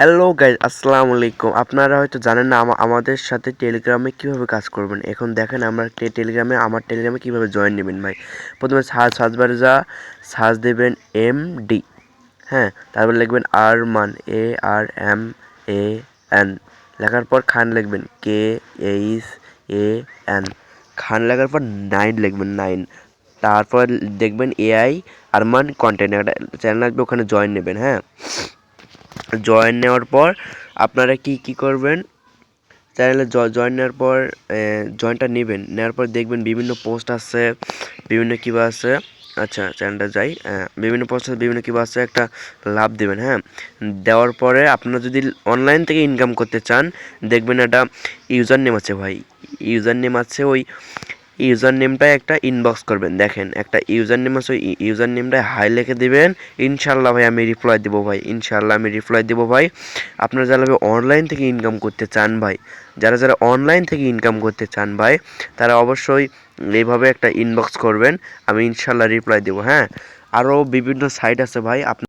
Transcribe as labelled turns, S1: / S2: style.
S1: Hello guys, আসসালামু আলাইকুম। আপনারা হয়তো জানেন না আমাদের সাথে টেলিগ্রামে কিভাবে কাজ করবেন। এখন দেখেন আমরা আমার টেলিগ্রামে কিভাবে জয়েন নেবেন ভাই। প্রথমে সার্চ বারে সার্চ দেবেন MD, হ্যাঁ, তারপর লিখবেন আরমান, ARMAN, লেখার পর খান লিখবেন KHAN, খান লেখার পর 9 লিখবেন 9, তারপর দেখবেন AI আরমান কন্টেন্ট একটা চ্যানেল আসবে, ওখানে জয়েন নেবেন। হ্যাঁ, জয়েন নেওয়ার পর আপনারা কি করবেন, চ্যানেলে জয়েন নেওয়ার পর জয়েনটা নেওয়ার পর দেখবেন বিভিন্ন পোস্ট আছে, বিভিন্ন কিবা আছে। আচ্ছা, চ্যানেলটা যাই। বিভিন্ন পোস্ট আছে, বিভিন্ন কিবা আছে, একটা লাভ দেবেন। হ্যাঁ, দেওয়ার পরে আপনারা যদি অনলাইন থেকে ইনকাম করতে চান, দেখবেন একটা ইউজার নেম আছে ভাই, ইউজার নেম আছে। ওই ইউজার নেমটায় একটা ইনবক্স করবেন। দেখেন একটা ইউজার নেম আছে, ওই ইউজার নেমটায় হাই লিখে দিবেন। ইনশাল্লাহ ভাই আমি রিপ্লাই দেবো ভাই, ইনশাল্লাহ আমি রিপ্লাই দেবো ভাই। আপনারা যারা অনলাইন থেকে ইনকাম করতে চান ভাই, যারা অনলাইন থেকে ইনকাম করতে চান ভাই, তারা অবশ্যই এইভাবে একটা ইনবক্স করবেন, আমি ইনশাল্লাহ রিপ্লাই দেবো। হ্যাঁ, আরও বিভিন্ন সাইট আছে ভাই,